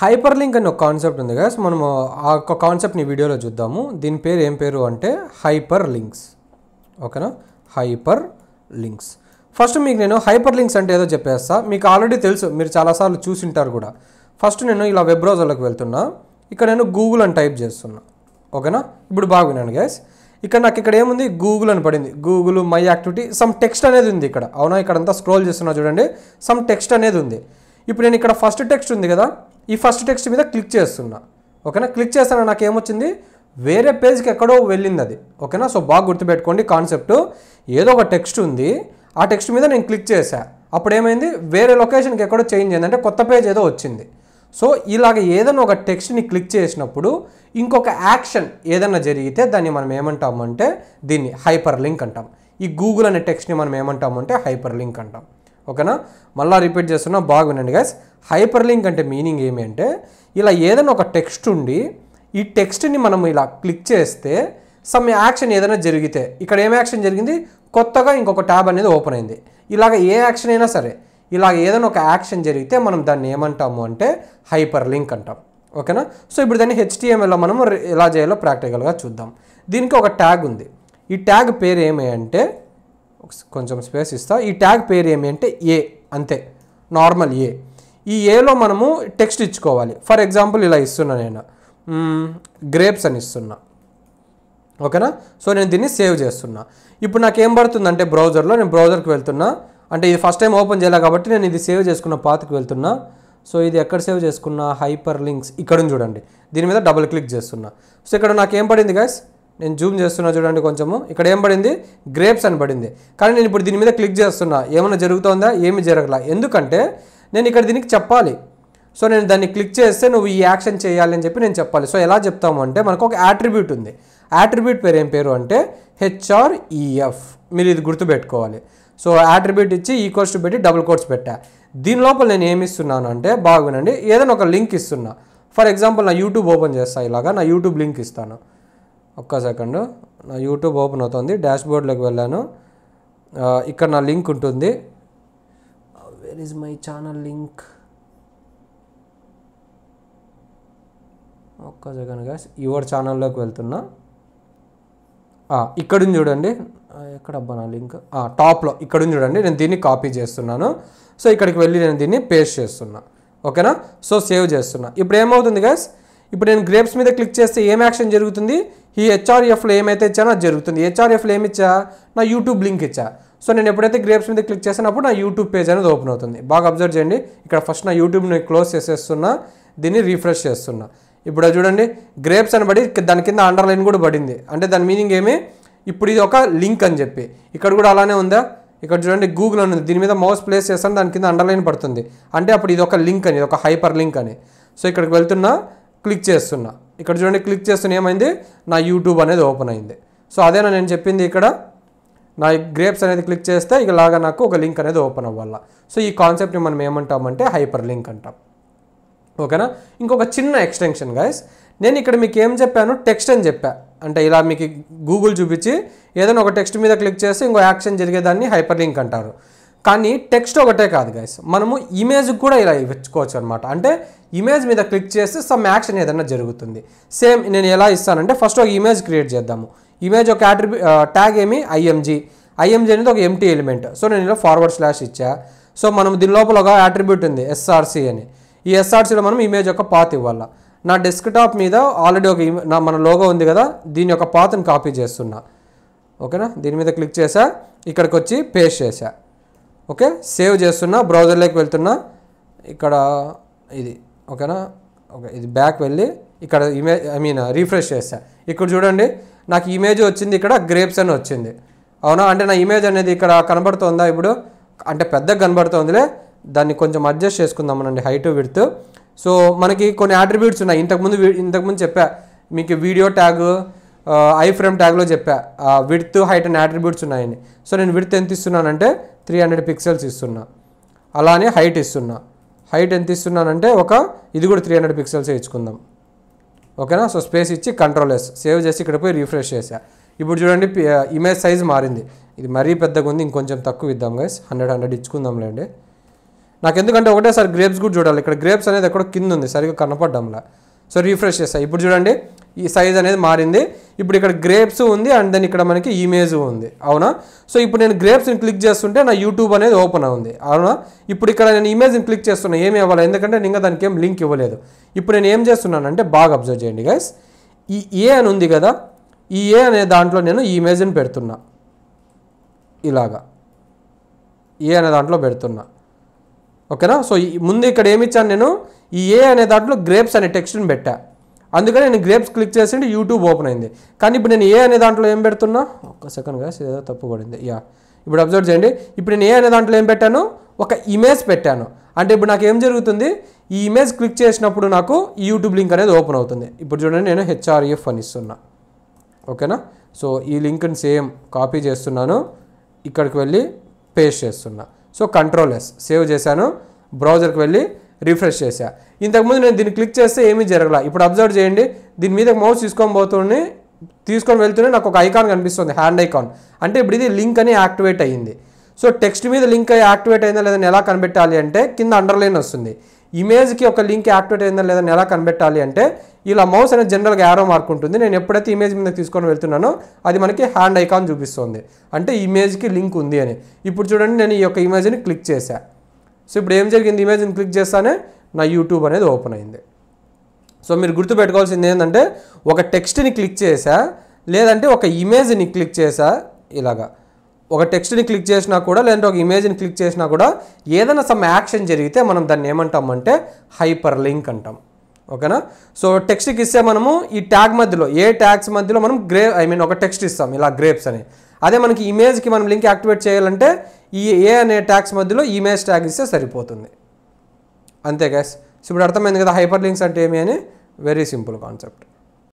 Hyper link అనే ఒక concept ఉంది కదా. మనము ఆ ఒక కాన్సెప్ట్ని వీడియోలో చూద్దాము. దీని పేరు ఏం పేరు అంటే హైపర్ లింక్స్. ఓకేనా, హైపర్ లింక్స్. ఫస్ట్ మీకు నేను హైపర్ లింక్స్ అంటే ఏదో చెప్పేస్తా. మీకు ఆల్రెడీ తెలుసు, మీరు చాలాసార్లు చూసింటారు కూడా. ఫస్ట్ నేను ఇలా వెబ్ బ్రౌజర్లోకి వెళ్తున్నా. ఇక్కడ నేను గూగుల్ అని టైప్ చేస్తున్నా. ఓకేనా, ఇప్పుడు బాగా వినండి గైస్. నాకు ఇక్కడ ఏముంది, గూగుల్ అని పడింది. Google my activity some text అనేది ఉంది ఇక్కడ. అవునా, ఇక్కడంతా స్క్రోల్ చేస్తున్నా చూడండి, సమ్ టెక్స్ట్ అనేది ఉంది. ఇప్పుడు నేను ఇక్కడ ఫస్ట్ టెక్స్ట్ ఉంది కదా, ఈ ఫస్ట్ టెక్స్ట్ మీద క్లిక్ చేస్తున్నా. ఓకేనా, క్లిక్ చేస్తాను, నాకు ఏమొచ్చింది, వేరే పేజ్కి ఎక్కడో వెళ్ళింది అది. ఓకేనా, సో బాగా గుర్తుపెట్టుకోండి కాన్సెప్ట్. ఏదో ఒక టెక్స్ట్ ఉంది, ఆ టెక్స్ట్ మీద నేను క్లిక్ చేశా. అప్పుడు ఏమైంది, వేరే లొకేషన్కి ఎక్కడో చేంజ్ అయింది, అంటే కొత్త పేజ్ ఏదో వచ్చింది. సో ఇలాగ ఏదైనా ఒక టెక్స్ట్ని క్లిక్ చేసినప్పుడు ఇంకొక యాక్షన్ ఏదైనా జరిగితే దాన్ని మనం ఏమంటామంటే దీన్ని హైపర్ లింక్ అంటాం. ఈ గూగుల్ అనే టెక్స్ట్ని మనం ఏమంటామంటే హైపర్ లింక్ అంటాం. ఓకేనా, మళ్ళీ రిపీట్ చేస్తున్నా, బాగా వినండి గైస్. హైపర్ లింక్ అంటే మీనింగ్ ఏమి అంటే, ఇలా ఏదైనా ఒక టెక్స్ట్ ఉండి ఈ టెక్స్ట్ని మనం ఇలా క్లిక్ చేస్తే సమ్ యాక్షన్ ఏదైనా జరిగితే, ఇక్కడ ఏం యాక్షన్ జరిగింది, కొత్తగా ఇంకొక ట్యాబ్ అనేది ఓపెన్ అయింది. ఇలాగ ఏ యాక్షన్ అయినా సరే, ఇలాగ ఏదైనా ఒక యాక్షన్ జరిగితే మనం దాన్ని ఏమంటాము అంటే హైపర్ లింక్ అంటాం. ఓకేనా, సో ఇప్పుడు దాన్ని HTMLలో మనం ఎలా చేయాలో ప్రాక్టికల్గా చూద్దాం. దీనికి ఒక ట్యాగ్ ఉంది. ఈ ట్యాగ్ పేరు ఏమి అంటే, కొంచెం స్పేస్ ఇస్తా, ఈ ట్యాగ్ పేరు ఏమి అంటే ఏ, అంతే, నార్మల్ ఏ. ఈ ఏలో మనము టెక్స్ట్ ఇచ్చుకోవాలి. ఫర్ ఎగ్జాంపుల్ ఇలా ఇస్తున్నా, నేను గ్రేప్స్ అని ఇస్తున్నా. ఓకేనా, సో నేను దీన్ని సేవ్ చేస్తున్నా. ఇప్పుడు నాకు ఏం పడుతుందంటే బ్రౌజర్లో, నేను బ్రౌజర్కి వెళ్తున్నా, అంటే ఇది ఫస్ట్ టైం ఓపెన్ చేయలే కాబట్టి నేను ఇది సేవ్ చేసుకున్న పాత్కి వెళ్తున్నా. సో ఇది ఎక్కడ సేవ్ చేసుకున్నా, హైపర్ లింక్స్ ఇక్కడ చూడండి, దీని మీద డబుల్ క్లిక్ చేస్తున్నా. సో ఇక్కడ నాకు ఏం పడింది గైస్, నేను జూమ్ చేస్తున్నా చూడండి కొంచెము, ఇక్కడ ఏం పడింది, గ్రేప్స్ అని పడింది. కానీ నేను ఇప్పుడు దీని మీద క్లిక్ చేస్తున్నా, ఏమైనా జరుగుతుందా, ఏమి జరగలా. ఎందుకంటే నేను ఇక్కడ దీనికి చెప్పాలి. సో నేను దాన్ని క్లిక్ చేస్తే నువ్వు ఈ యాక్షన్ చేయాలి అని చెప్పి నేను చెప్పాలి. సో ఎలా చెప్తాము అంటే, మనకు ఒక యాట్రిబ్యూట్ ఉంది. యాట్రిబ్యూట్ పేరు ఏం పేరు అంటే HREF. మీరు ఇది గుర్తుపెట్టుకోవాలి. సో యాట్రిబ్యూట్ ఇచ్చి ఈక్వల్స్ టు పెట్టి డబుల్ కోట్స్ పెట్టా. దీని లోపల నేను ఏమి ఇస్తున్నాను అంటే, బాగా వినండి, ఏదైనా ఒక లింక్ ఇస్తున్నా. ఫర్ ఎగ్జాంపుల్ నా యూట్యూబ్ ఓపెన్ చేస్తా, ఇలాగా నా యూట్యూబ్ లింక్ ఇస్తాను. ఒక్క సెకండ్, నా యూట్యూబ్ ఓపెన్ అవుతుంది, డాష్బోర్డ్లోకి వెళ్ళాను. ఇక్కడ నా లింక్ ఉంటుంది. Where is my channel link? ఒక్క సెకండ్ గైస్, యువర్ ఛానల్లోకి వెళ్తున్నా. ఇక్కడ చూడండి, ఎక్కడబ్బా నా లింక్, టాప్లో ఇక్కడ చూడండి. నేను దీన్ని కాపీ చేస్తున్నాను. సో ఇక్కడికి వెళ్ళి నేను దీన్ని పేస్ట్ చేస్తున్నా. ఓకేనా, సో సేవ్ చేస్తున్నా. ఇప్పుడు ఏమవుతుంది గైస్, ఇప్పుడు నేను గ్రేప్స్ మీద క్లిక్ చేస్తే ఏం యాక్షన్ జరుగుతుంది, ఈ HREFలో ఏమైతే ఇచ్చానో అది జరుగుతుంది. HREFలో ఏమి ఇచ్చా, నా యూట్యూబ్ లింక్ ఇచ్చా. సో నేను ఎప్పుడైతే గ్రేప్స్ మీద క్లిక్ చేసినప్పుడు నా యూట్యూబ్ పేజ్ అనేది ఓపెన్ అవుతుంది. బాగా అబ్జర్వ్ చేయండి, ఇక్కడ ఫస్ట్ నా యూట్యూబ్ని క్లోజ్ చేసేస్తున్నా, దీన్ని రీఫ్రెష్ చేస్తున్నా. ఇప్పుడు చూడండి, గ్రేప్స్ అని పడి దాని కింద అండర్లైన్ కూడా పడింది. అంటే దాని మీనింగ్ ఏమి, ఇప్పుడు ఇది ఒక లింక్ అని చెప్పి. ఇక్కడ కూడా అలానే ఉందా, ఇక్కడ చూడండి గూగుల్ అని ఉంది, దీని మీద మౌస్ ప్లేస్ చేస్తాను, దాని కింద అండర్లైన్ పడుతుంది. అంటే అప్పుడు ఇది ఒక లింక్ అని, ఇది ఒక హైపర్ లింక్ అని. సో ఇక్కడికి వెళ్తున్నా, క్లిక్ చేస్తున్నా, ఇక్కడ చూడండి క్లిక్ చేస్తున్నా, ఏమైంది, నా యూట్యూబ్ అనేది ఓపెన్ అయింది. సో అదేనా నేను చెప్పింది, ఇక్కడ నా గ్రేప్స్ అనేది క్లిక్ చేస్తే ఇలాగా నాకు ఒక లింక్ అనేది ఓపెన్ అవ్వాల. సో ఈ కాన్సెప్ట్ని మనం ఏమంటామంటే హైపర్ లింక్ అంటాం. ఓకేనా, ఇంకొక చిన్న ఎక్స్టెన్షన్ గైస్, నేను ఇక్కడ మీకు ఏం చెప్పాను, టెక్స్ట్ అని చెప్పా. అంటే ఇలా మీకు గూగుల్ చూపించి ఏదైనా ఒక టెక్స్ట్ మీద క్లిక్ చేస్తే ఇంకో యాక్షన్ జరిగేదాన్ని హైపర్ లింక్ అంటారు. కానీ టెక్స్ట్ ఒకటే కాదు గైస్, మనము ఇమేజ్కి కూడా ఇలా ఇచ్చుకోవచ్చు అనమాట. అంటే ఇమేజ్ మీద క్లిక్ చేస్తే సమ్ యాక్షన్ ఏదైనా జరుగుతుంది. సేమ్ నేను ఎలా ఇస్తానంటే, ఫస్ట్ ఒక ఇమేజ్ క్రియేట్ చేద్దాము. ఇమేజ్ ఒక ట్యాగ్ ఏమి, IMG అనేది ఒక ఎంటీ ఎలిమెంట్. సో నేను ఇలా // ఇచ్చా. సో మనం దీని లోపల ఒక యాట్రిబ్యూట్ ఉంది SRC అని. ఈ SRCలో మనం ఇమేజ్ యొక్క పాత్ ఇవ్వాలి. నా డెస్క్టాప్ మీద ఆల్రెడీ ఒక మన లోగో ఉంది కదా, దీని యొక్క పాత్ని కాపీ చేస్తున్నా. ఓకేనా, దీని మీద క్లిక్ చేసా, ఇక్కడికి వచ్చి పేస్ట్ చేసా. ఓకే, సేవ్ చేస్తున్నా, బ్రౌజర్లోకి వెళ్తున్నా, ఇక్కడ ఇది. ఓకేనా, ఓకే, ఇది బ్యాక్ వెళ్ళి ఇక్కడ ఇమేజ్ రీఫ్రెష్ చేసా. ఇక్కడ చూడండి నాకు ఇమేజ్ వచ్చింది, ఇక్కడ గ్రేప్స్ అని వచ్చింది. అవునా, అంటే నా ఇమేజ్ అనేది ఇక్కడ కనబడుతుందా ఇప్పుడు, అంటే పెద్దగా కనబడుతుందిలే, దాన్ని కొంచెం అడ్జస్ట్ చేసుకుందామనండి, హైట్ విడ్త్. సో మనకి కొన్ని అట్రిబ్యూట్స్ ఉన్నాయి. ఇంతకుముందు చెప్పా మీకు, వీడియో ట్యాగ్, ఐఫ్రేమ్ ట్యాగ్లో చెప్పా విడ్త్, హైట్ అనే అట్రిబ్యూట్స్ ఉన్నాయని. సో నేను విడ్త్ ఎంత ఇస్తున్నానంటే 300 పిక్సెల్స్ ఇస్తున్నా. అలానే హైట్ ఇస్తున్నా. హైట్ ఎంత ఇస్తున్నానంటే ఇది కూడా 300 పిక్సెల్సే ఇచ్చుకుందాం. ఓకేనా, సో స్పేస్ ఇచ్చి Ctrl+S సేవ్ చేసి ఇక్కడ పోయి రిఫ్రెష్ చేసా. ఇప్పుడు చూడండి ఇమేజ్ సైజ్ మారింది. ఇది మరీ పెద్దగా ఉంది, ఇంకొంచెం తక్కువ ఇద్దాం గైస్, 100 ఇచ్చుకుందాంలేండి. నాకు ఎందుకంటే ఒకటేసారి గ్రేప్స్ కూడా చూడాలి. ఇక్కడ గ్రేప్స్ అనేది ఎక్కడో కింద ఉంది, సరిగ్గా కనపడ్డంలా. సో రీఫ్రెష్ చేస్తాను. ఇప్పుడు చూడండి ఈ సైజ్ అనేది మారింది. ఇప్పుడు ఇక్కడ గ్రేప్స్ ఉంది అండ్ దెన్ ఇక్కడ మనకి ఇమేజ్ ఉంది, అవునా? సో ఇప్పుడు నేను గ్రేప్స్ని క్లిక్ చేస్తుంటే నా యూట్యూబ్ అనేది ఓపెన్ అవుంది, అవునా? ఇప్పుడు ఇక్కడ నేను ఇమేజ్ని క్లిక్ చేస్తున్నా, ఏమి ఇవ్వాలి, ఎందుకంటే నేను ఇంకా దానికి ఏం లింక్ ఇవ్వలేదు. ఇప్పుడు నేను ఏం చేస్తున్నానంటే బాగా అబ్జర్వ్ చేయండి గైస్, ఈ ఏ అని ఉంది కదా, ఈ ఏ అనే దాంట్లో నేను ఈ ఇమేజ్ని పెడుతున్నా, ఇలాగా ఏ అనే దాంట్లో పెడుతున్నా, ఓకేనా? సో ముందు ఇక్కడ ఏమి ఇచ్చాను, నేను ఈ ఏ అనే దాంట్లో గ్రేప్స్ అనే టెక్స్ట్ని పెట్టా, అందుకని నేను గ్రేప్స్ క్లిక్ చేసింటే యూట్యూబ్ ఓపెన్ అయింది. కానీ ఇప్పుడు నేను ఏ అనే దాంట్లో ఏం పెడుతున్నా, ఒక్క సెకండ్ గా ఏదో తప్పు పడింది. ఇప్పుడు అబ్జర్వ్ చేయండి, ఇప్పుడు నేను ఏ అనే దాంట్లో ఏం పెట్టాను, ఒక ఇమేజ్ పెట్టాను. అంటే ఇప్పుడు నాకు ఏం జరుగుతుంది, ఈ ఇమేజ్ క్లిక్ చేసినప్పుడు నాకు ఈ యూట్యూబ్ లింక్ అనేది ఓపెన్ అవుతుంది. ఇప్పుడు చూడండి నేను హెచ్ఆర్ఎఫ్ అని ఇస్తున్నా, ఓకేనా? సో ఈ లింక్ని సేమ్ కాపీ చేస్తున్నాను, ఇక్కడికి వెళ్ళి పేస్ట్ చేస్తున్నా. సో కంట్రోల్-S సేవ్ చేశాను, బ్రౌజర్కి వెళ్ళి రిఫ్రెష్ చేశా. ఇంతకుముందు నేను దీన్ని క్లిక్ చేస్తే ఏమీ జరగల. ఇప్పుడు అబ్జర్వ్ చేయండి, దీని మీద మౌస్ తీసుకొని వెళ్తూనే నాకు ఒక ఐకాన్ కనిపిస్తుంది, హ్యాండ్ ఐకాన్. అంటే ఇప్పుడు ఇది లింక్ అని యాక్టివేట్ అయ్యింది. సో టెక్స్ట్ మీద లింక్ యాక్టివేట్ అయిందా లేదని ఎలా కనిపెట్టాలి అంటే కింద అండర్లైన్ వస్తుంది. ఇమేజ్కి ఒక లింక్ యాక్టివేట్ అయిందా లేదని ఎలా కనిపెట్టాలి అంటే ఇలా మౌస్ అనేది జనరల్గా యారో మార్క్ ఉంటుంది. నేను ఎప్పుడైతే ఇమేజ్ మీద తీసుకొని వెళ్తున్నానో అది మనకి హ్యాండ్ ఐకాన్ చూపిస్తుంది, అంటే ఇమేజ్కి లింక్ ఉంది అని. ఇప్పుడు చూడండి నేను ఈ యొక్క ఇమేజ్ని క్లిక్ చేశా. సో ఇప్పుడు ఏం జరిగింది, ఇమేజ్ని క్లిక్ చేస్తానే నా యూట్యూబ్ అనేది ఓపెన్ అయింది. సో మీరు గుర్తుపెట్టుకోవాల్సింది ఏంటంటే ఒక టెక్స్ట్ని క్లిక్ చేసా లేదంటే ఒక ఇమేజ్ని క్లిక్ చేసా, ఇలాగా ఒక టెక్స్ట్ని క్లిక్ చేసినా కూడా లేదంటే ఒక ఇమేజ్ని క్లిక్ చేసినా కూడా ఏదైనా సమ్ యాక్షన్ జరిగితే మనం దాన్ని ఏమంటామంటే హైపర్ లింక్ అంటాం, ఓకేనా? సో టెక్స్ట్కి ఇస్తే మనము ఈ ట్యాగ్ మధ్యలో ఏ ట్యాగ్స్ మధ్యలో మనం ఒక టెక్స్ట్ ఇస్తాం ఇలా గ్రేప్స్ అని. అదే మనకి ఇమేజ్కి మనం లింక్ యాక్టివేట్ చేయాలంటే ఈ ఏ అనే ట్యాగ్స్ మధ్యలో ఇమేజ్ ట్యాగ్ ఇస్తే సరిపోతుంది, అంతే గైస్. సో ఇప్పుడు అర్థమైంది కదా హైపర్ లింక్స్ అంటే ఏమి అని, వెరీ సింపుల్ కాన్సెప్ట్.